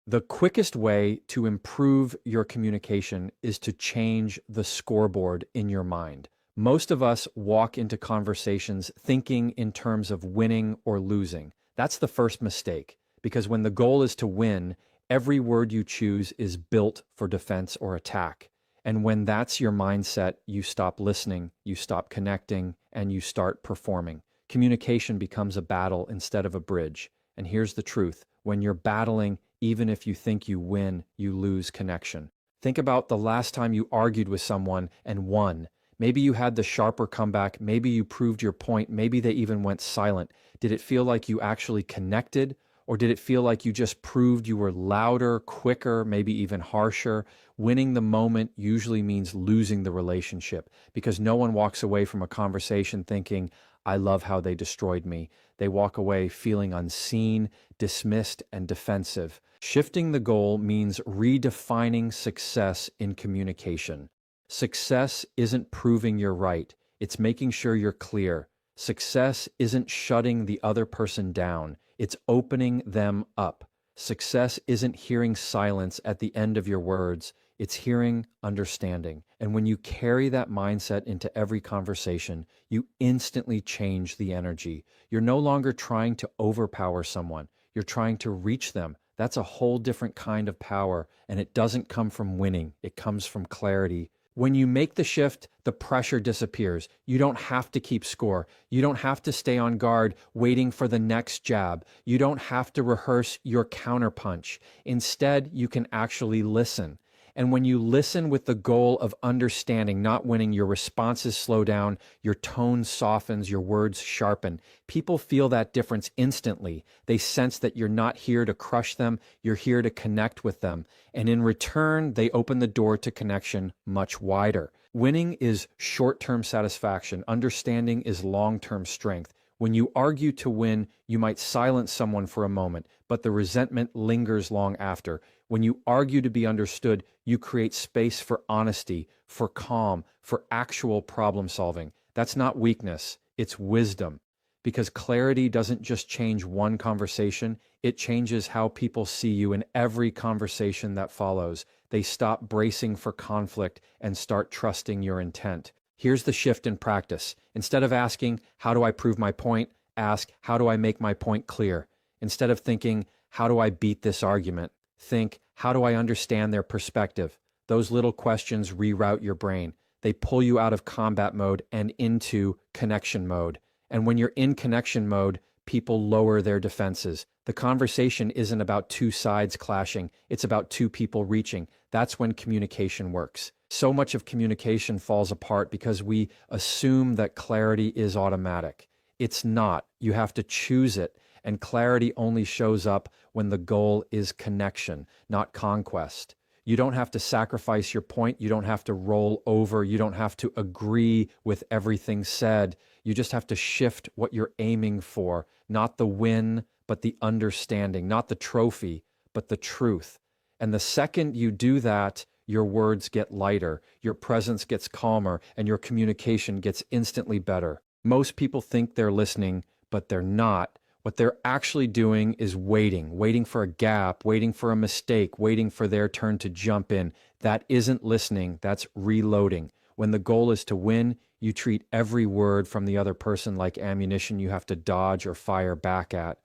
The quickest way to improve your communication is to change the scoreboard in your mind. Most of us walk into conversations thinking in terms of winning or losing. That's the first mistake, because when the goal is to win, every word you choose is built for defense or attack. And when that's your mindset, you stop listening, you stop connecting, and you start performing. Communication becomes a battle instead of a bridge. And here's the truth. When you're battling, even if you think you win, you lose connection. Think about the last time you argued with someone and won. Maybe you had the sharper comeback. Maybe you proved your point. Maybe they even went silent. Did it feel like you actually connected? Or did it feel like you just proved you were louder, quicker, maybe even harsher? Winning the moment usually means losing the relationship, because no one walks away from a conversation thinking, I love how they destroyed me. They walk away feeling unseen, dismissed, and defensive. Shifting the goal means redefining success in communication. Success isn't proving you're right. It's making sure you're clear. Success isn't shutting the other person down. It's opening them up. Success isn't hearing silence at the end of your words. It's hearing understanding. And when you carry that mindset into every conversation, you instantly change the energy. You're no longer trying to overpower someone. You're trying to reach them. That's a whole different kind of power, and it doesn't come from winning. It comes from clarity. When you make the shift, the pressure disappears. You don't have to keep score. You don't have to stay on guard waiting for the next jab. You don't have to rehearse your counterpunch. Instead, you can actually listen. And when you listen with the goal of understanding, not winning, your responses slow down, your tone softens, your words sharpen. People feel that difference instantly. They sense that you're not here to crush them, you're here to connect with them. And in return, they open the door to connection much wider. Winning is short-term satisfaction. Understanding is long-term strength. When you argue to win, you might silence someone for a moment, but the resentment lingers long after. When you argue to be understood, you create space for honesty, for calm, for actual problem solving. That's not weakness, it's wisdom. Because clarity doesn't just change one conversation, it changes how people see you in every conversation that follows. They stop bracing for conflict and start trusting your intent. Here's the shift in practice. Instead of asking, how do I prove my point? Ask, how do I make my point clear? Instead of thinking, how do I beat this argument? Think, how do I understand their perspective? Those little questions reroute your brain. They pull you out of combat mode and into connection mode. And when you're in connection mode, people lower their defenses. The conversation isn't about two sides clashing. It's about two people reaching. That's when communication works. So much of communication falls apart because we assume that clarity is automatic. It's not. You have to choose it. And clarity only shows up when the goal is connection, not conquest. You don't have to sacrifice your point. You don't have to roll over. You don't have to agree with everything said. You just have to shift what you're aiming for, not the win, but the understanding, not the trophy, but the truth. And the second you do that, your words get lighter, your presence gets calmer, and your communication gets instantly better. Most people think they're listening, but they're not. What they're actually doing is waiting for a gap, waiting for a mistake, waiting for their turn to jump in. That isn't listening, that's reloading. When the goal is to win, you treat every word from the other person like ammunition you have to dodge or fire back at.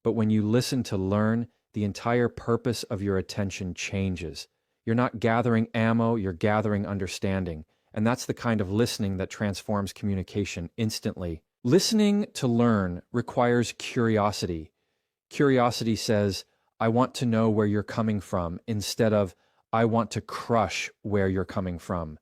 But when you listen to learn, the entire purpose of your attention changes. You're not gathering ammo, you're gathering understanding. And that's the kind of listening that transforms communication instantly. Listening to learn requires curiosity. Curiosity says, I want to know where you're coming from, instead of, I want to crush where you're coming from.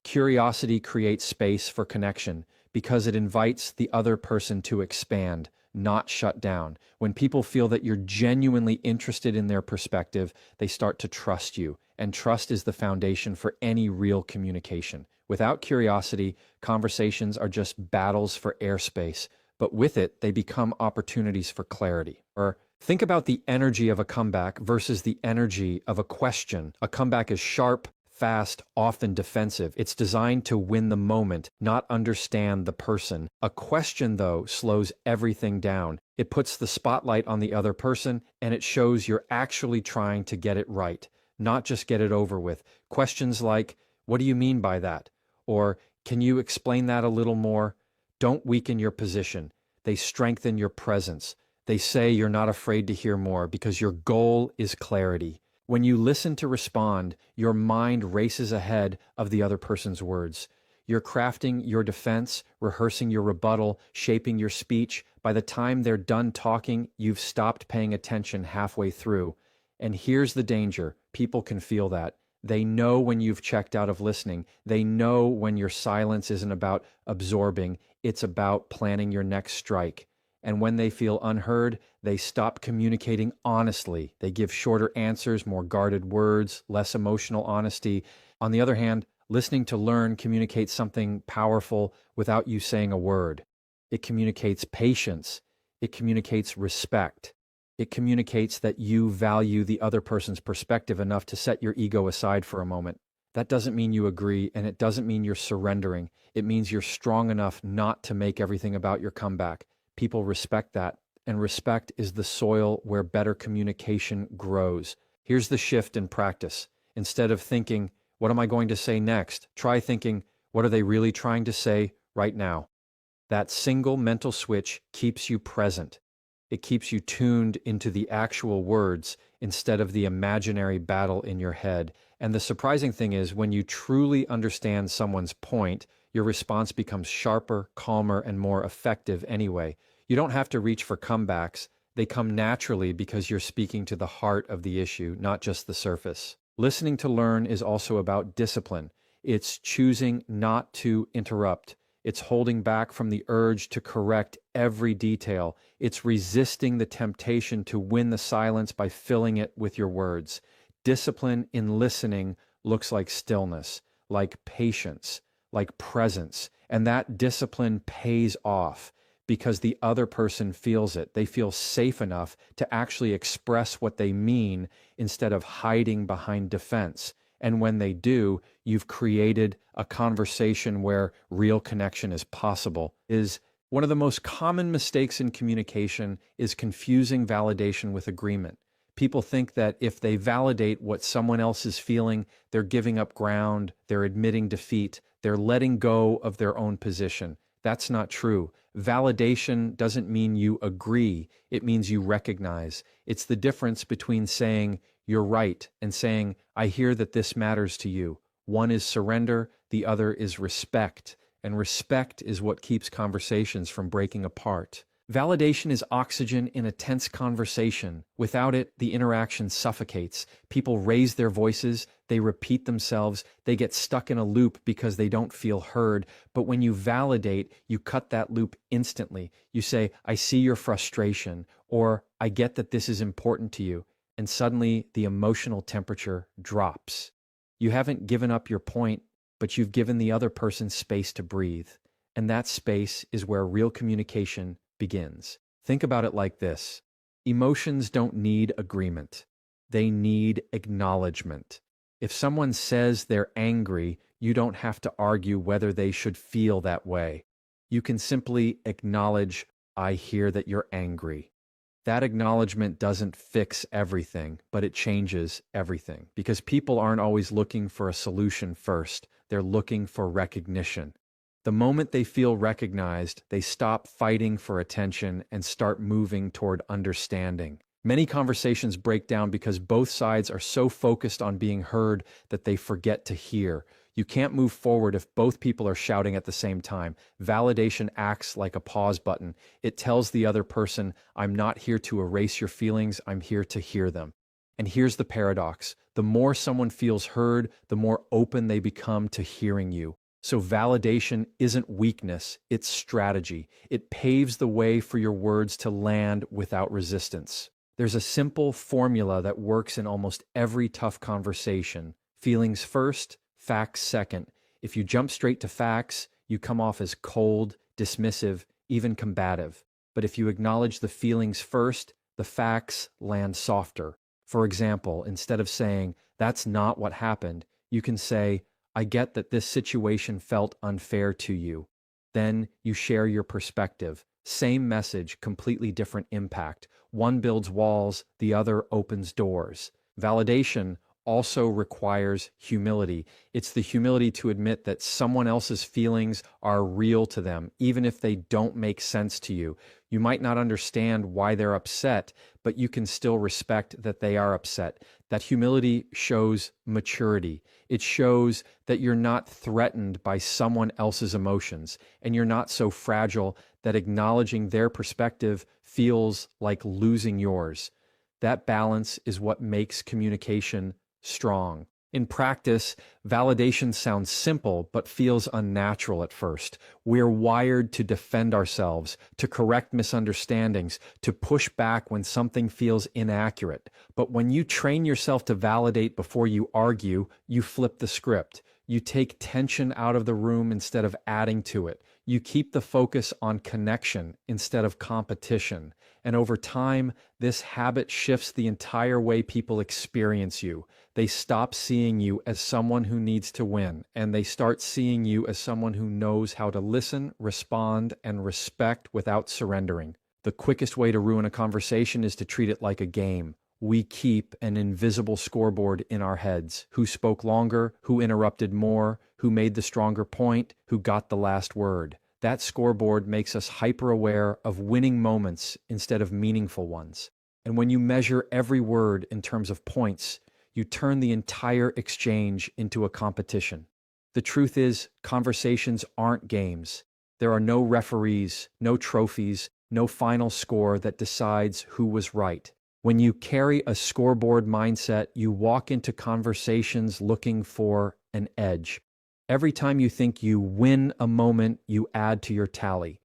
Curiosity creates space for connection because it invites the other person to expand, not shut down. When people feel that you're genuinely interested in their perspective, they start to trust you. And trust is the foundation for any real communication. Without curiosity, conversations are just battles for airspace, but with it, they become opportunities for clarity. Or think about the energy of a comeback versus the energy of a question. A comeback is sharp, fast, often defensive. It's designed to win the moment, not understand the person. A question, though, slows everything down. It puts the spotlight on the other person, and it shows you're actually trying to get it right, not just get it over with. Questions like, "What do you mean by that?" Or, "Can you explain that a little more?" Don't weaken your position. They strengthen your presence. They say you're not afraid to hear more because your goal is clarity. When you listen to respond, your mind races ahead of the other person's words. You're crafting your defense, rehearsing your rebuttal, shaping your speech. By the time they're done talking, you've stopped paying attention halfway through. And here's the danger. People can feel that. They know when you've checked out of listening. They know when your silence isn't about absorbing, it's about planning your next strike. And when they feel unheard, they stop communicating honestly. They give shorter answers, more guarded words, less emotional honesty. On the other hand, listening to learn communicates something powerful without you saying a word. It communicates patience. It communicates respect. It communicates that you value the other person's perspective enough to set your ego aside for a moment. That doesn't mean you agree, and it doesn't mean you're surrendering. It means you're strong enough not to make everything about your comeback. People respect that, and respect is the soil where better communication grows. Here's the shift in practice. Instead of thinking, "What am I going to say next?" try thinking, "What are they really trying to say right now?" That single mental switch keeps you present. It keeps you tuned into the actual words instead of the imaginary battle in your head. And the surprising thing is, when you truly understand someone's point, your response becomes sharper, calmer, and more effective anyway. You don't have to reach for comebacks. They come naturally because you're speaking to the heart of the issue, not just the surface. Listening to learn is also about discipline. It's choosing not to interrupt. It's holding back from the urge to correct every detail. It's resisting the temptation to win the silence by filling it with your words. Discipline in listening looks like stillness, like patience, like presence. And that discipline pays off because the other person feels it. They feel safe enough to actually express what they mean instead of hiding behind defense. And when they do, you've created a conversation where real connection is possible. Is one of the most common mistakes in communication is confusing validation with agreement. People think that if they validate what someone else is feeling, they're giving up ground, they're admitting defeat, they're letting go of their own position. That's not true. Validation doesn't mean you agree. It means you recognize. It's the difference between saying, "You're right," and saying, "I hear that this matters to you." One is surrender, the other is respect. And respect is what keeps conversations from breaking apart. Validation is oxygen in a tense conversation. Without it, the interaction suffocates. People raise their voices, they repeat themselves, they get stuck in a loop because they don't feel heard. But when you validate, you cut that loop instantly. You say, "I see your frustration," or "I get that this is important to you." And suddenly the emotional temperature drops. You haven't given up your point, but you've given the other person space to breathe. And that space is where real communication begins. Think about it like this. Emotions don't need agreement. They need acknowledgement. If someone says they're angry, you don't have to argue whether they should feel that way. You can simply acknowledge, "I hear that you're angry." That acknowledgement doesn't fix everything, but it changes everything because people aren't always looking for a solution first. They're looking for recognition. The moment they feel recognized, they stop fighting for attention and start moving toward understanding. Many conversations break down because both sides are so focused on being heard that they forget to hear. You can't move forward if both people are shouting at the same time. Validation acts like a pause button. It tells the other person, "I'm not here to erase your feelings, I'm here to hear them." And here's the paradox. The more someone feels heard, the more open they become to hearing you. So validation isn't weakness, it's strategy. It paves the way for your words to land without resistance. There's a simple formula that works in almost every tough conversation. Feelings first, facts second. If you jump straight to facts, you come off as cold, dismissive, even combative. But if you acknowledge the feelings first, the facts land softer. For example, instead of saying, "That's not what happened," you can say, "I get that this situation felt unfair to you." Then you share your perspective. Same message, completely different impact. One builds walls, the other opens doors. Validation also requires humility. It's the humility to admit that someone else's feelings are real to them, even if they don't make sense to you. You might not understand why they're upset, but you can still respect that they are upset. That humility shows maturity. It shows that you're not threatened by someone else's emotions, and you're not so fragile that acknowledging their perspective feels like losing yours. That balance is what makes communication strong. In practice, validation sounds simple but feels unnatural at first. We're wired to defend ourselves, to correct misunderstandings, to push back when something feels inaccurate. But when you train yourself to validate before you argue, you flip the script. You take tension out of the room instead of adding to it. You keep the focus on connection instead of competition. And over time, this habit shifts the entire way people experience you. They stop seeing you as someone who needs to win, and they start seeing you as someone who knows how to listen, respond, and respect without surrendering. The quickest way to ruin a conversation is to treat it like a game. We keep an invisible scoreboard in our heads. Who spoke longer, who interrupted more, who made the stronger point, who got the last word. That scoreboard makes us hyper-aware of winning moments instead of meaningful ones. And when you measure every word in terms of points, you turn the entire exchange into a competition. The truth is, conversations aren't games. There are no referees, no trophies, no final score that decides who was right. When you carry a scoreboard mindset, you walk into conversations looking for an edge. Every time you think you win a moment, you add to your tally.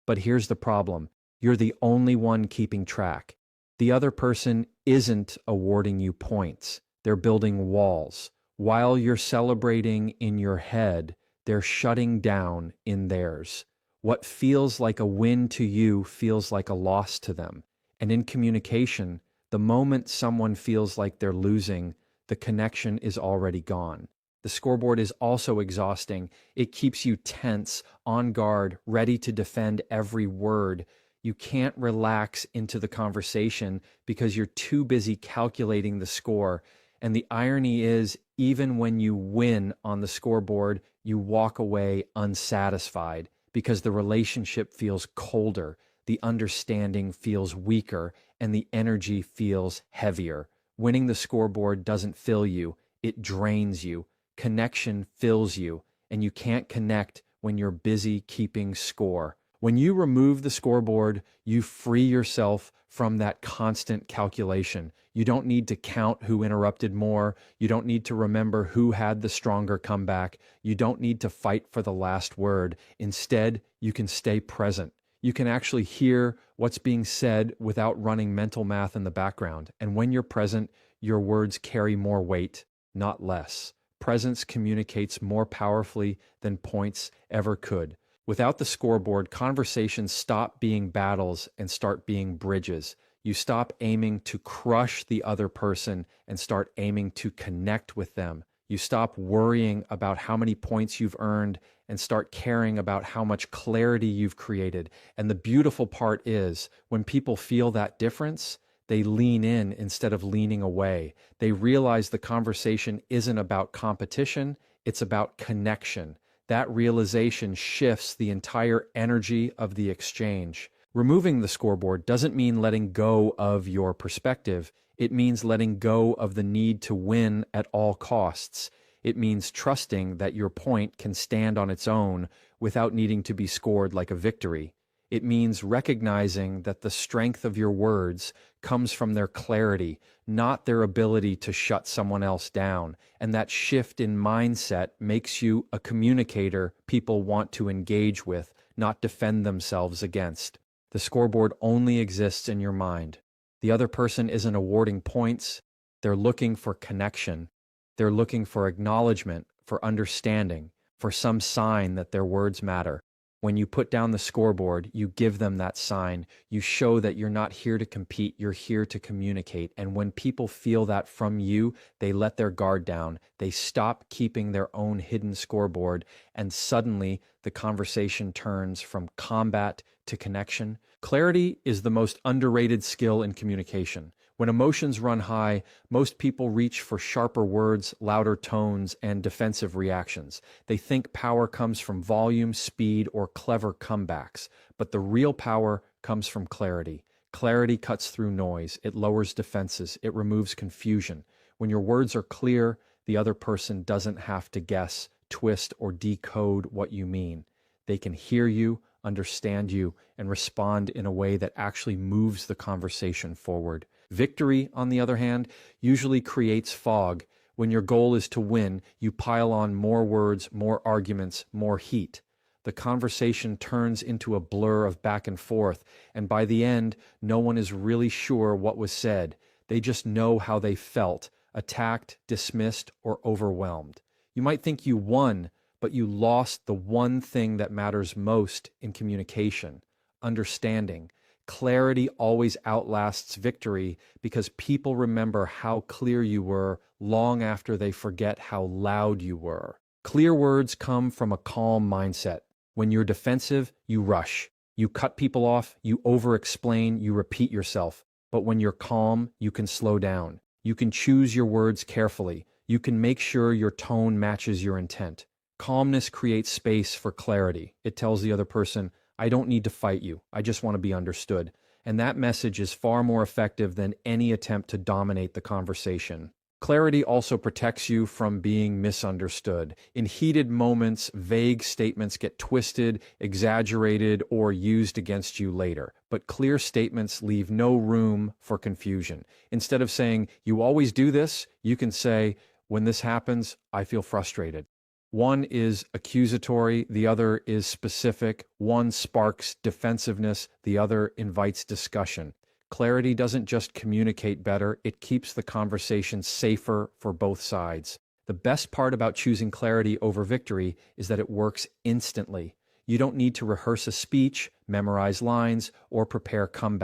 But here's the problem. You're the only one keeping track. The other person isn't awarding you points. They're building walls. While you're celebrating in your head, they're shutting down in theirs. What feels like a win to you feels like a loss to them. And in communication, the moment someone feels like they're losing, the connection is already gone. The scoreboard is also exhausting. It keeps you tense, on guard, ready to defend every word. You can't relax into the conversation because you're too busy calculating the score. And the irony is, even when you win on the scoreboard, you walk away unsatisfied because the relationship feels colder, the understanding feels weaker, and the energy feels heavier. Winning the scoreboard doesn't fill you, it drains you. Connection fills you, and you can't connect when you're busy keeping score. When you remove the scoreboard, you free yourself from that constant calculation. You don't need to count who interrupted more. You don't need to remember who had the stronger comeback. You don't need to fight for the last word. Instead, you can stay present. You can actually hear what's being said without running mental math in the background. And when you're present, your words carry more weight, not less. Presence communicates more powerfully than points ever could. Without the scoreboard, conversations stop being battles and start being bridges. You stop aiming to crush the other person and start aiming to connect with them. You stop worrying about how many points you've earned and start caring about how much clarity you've created. And the beautiful part is, when people feel that difference, they lean in instead of leaning away. They realize the conversation isn't about competition, it's about connection. That realization shifts the entire energy of the exchange. Removing the scoreboard doesn't mean letting go of your perspective. It means letting go of the need to win at all costs. It means trusting that your point can stand on its own without needing to be scored like a victory. It means recognizing that the strength of your words comes from their clarity, not their ability to shut someone else down. And that shift in mindset makes you a communicator people want to engage with, not defend themselves against. The scoreboard only exists in your mind. The other person isn't awarding points. They're looking for connection. They're looking for acknowledgement, for understanding, for some sign that their words matter. When you put down the scoreboard, you give them that sign. You show that you're not here to compete, you're here to communicate. And when people feel that from you, they let their guard down. They stop keeping their own hidden scoreboard, and suddenly the conversation turns from combat to connection. Clarity is the most underrated skill in communication. When emotions run high, most people reach for sharper words, louder tones, and defensive reactions. They think power comes from volume, speed, or clever comebacks. But the real power comes from clarity. Clarity cuts through noise. It lowers defenses. It removes confusion. When your words are clear, the other person doesn't have to guess, twist, or decode what you mean. They can hear you, understand you, and respond in a way that actually moves the conversation forward. Victory, on the other hand, usually creates fog. When your goal is to win, you pile on more words, more arguments, more heat. The conversation turns into a blur of back and forth, and by the end, no one is really sure what was said. They just know how they felt, attacked, dismissed, or overwhelmed. You might think you won, but you lost the one thing that matters most in communication: understanding. Clarity always outlasts victory because people remember how clear you were long after they forget how loud you were. Clear words come from a calm mindset. When you're defensive, you rush. You cut people off, you over-explain, you repeat yourself. But when you're calm, you can slow down. You can choose your words carefully. You can make sure your tone matches your intent. Calmness creates space for clarity. It tells the other person, I don't need to fight you. I just want to be understood. And that message is far more effective than any attempt to dominate the conversation. Clarity also protects you from being misunderstood. In heated moments, vague statements get twisted, exaggerated, or used against you later. But clear statements leave no room for confusion. Instead of saying, you always do this, you can say, when this happens, I feel frustrated. One is accusatory, the other is specific. One sparks defensiveness, the other invites discussion. Clarity doesn't just communicate better, it keeps the conversation safer for both sides. The best part about choosing clarity over victory is that it works instantly. You don't need to rehearse a speech, memorize lines, or prepare comebacks.